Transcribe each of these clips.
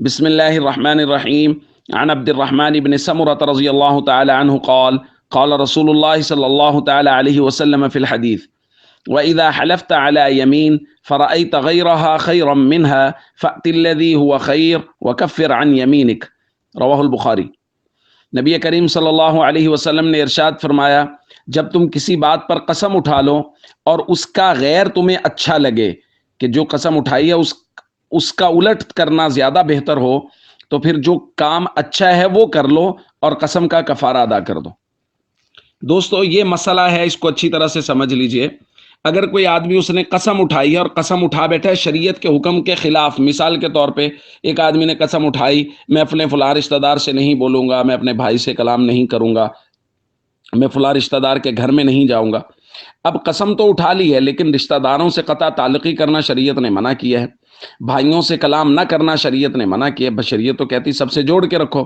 بسم الله الرحمن الرحيم. عن عبد الرحمن بن سمرة رضي الله تعالى عنه قال قال رسول الله صلى الله تعالى عليه وسلم في الحديث: وإذا حلفت على يمين فرأيت غيرها خيرا منها فأت الذي هو خير وكفر عن يمينك. رواہ البخاری۔ نبی کریم صلی اللہ علیہ وسلم نے ارشاد فرمایا، جب تم کسی بات پر قسم اٹھا لو اور اس کا غیر تمہیں اچھا لگے کہ جو قسم اٹھائی ہے اس کا الٹ کرنا زیادہ بہتر ہو، تو پھر جو کام اچھا ہے وہ کر لو اور قسم کا کفارہ ادا کر دو۔ دوستو یہ مسئلہ ہے، اس کو اچھی طرح سے سمجھ لیجئے۔ اگر کوئی آدمی اس نے قسم اٹھائی ہے اور قسم اٹھا بیٹھا ہے شریعت کے حکم کے خلاف، مثال کے طور پہ ایک آدمی نے قسم اٹھائی، میں اپنے فلاں رشتہ دار سے نہیں بولوں گا، میں اپنے بھائی سے کلام نہیں کروں گا، میں فلاں رشتہ دار کے گھر میں نہیں جاؤں گا۔ اب قسم تو اٹھا لی ہے، لیکن رشتہ داروں سے قطع تعلقی کرنا شریعت نے منع کیا ہے، بھائیوں سے کلام نہ کرنا شریعت نے منع کیا ہے، شریعت تو کہتی سب سے جوڑ کے رکھو۔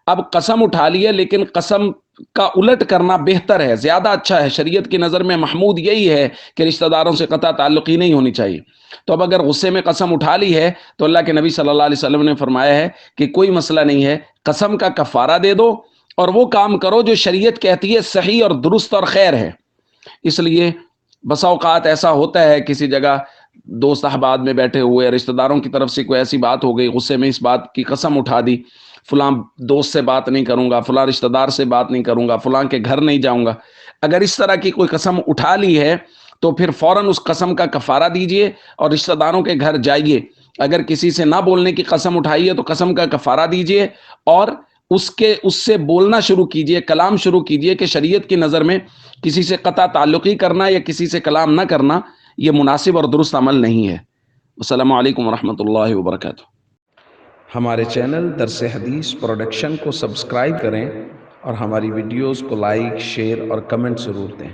اب قسم اٹھا لی ہے، لیکن قسم کا الٹ کرنا بہتر ہے، زیادہ اچھا ہے، شریعت کی نظر میں محمود یہی ہے کہ رشتہ داروں سے قطع تعلقی نہیں ہونی چاہیے۔ تو اب اگر غصے میں قسم اٹھا لی ہے تو اللہ کے نبی صلی اللہ علیہ وسلم نے فرمایا ہے کہ کوئی مسئلہ نہیں ہے، قسم کا کفارہ دے دو اور وہ کام کرو جو شریعت کہتی ہے صحیح اور درست اور خیر ہے۔ اس لیے بسا اوقات ایسا ہوتا ہے، کسی جگہ دوست احباب میں بیٹھے ہوئے رشتہ داروں کی طرف سے کوئی ایسی بات ہو گئی، غصے میں اس بات کی قسم اٹھا دی، فلاں دوست سے بات نہیں کروں گا، فلاں رشتہ دار سے بات نہیں کروں گا، فلاں کے گھر نہیں جاؤں گا۔ اگر اس طرح کی کوئی قسم اٹھا لی ہے تو پھر فوراً اس قسم کا کفارہ دیجئے اور رشتہ داروں کے گھر جائیے۔ اگر کسی سے نہ بولنے کی قسم اٹھائی ہے تو قسم کا کفارہ دیجئے اور اس سے بولنا شروع کیجئے، کلام شروع کیجئے کہ شریعت کی نظر میں کسی سے قطع تعلقی کرنا یا کسی سے کلام نہ کرنا یہ مناسب اور درست عمل نہیں ہے۔ السلام علیکم ورحمۃ اللہ وبرکاتہ۔ ہمارے چینل درس حدیث پروڈکشن کو سبسکرائب کریں اور ہماری ویڈیوز کو لائک، شیئر اور کمنٹ ضرور دیں۔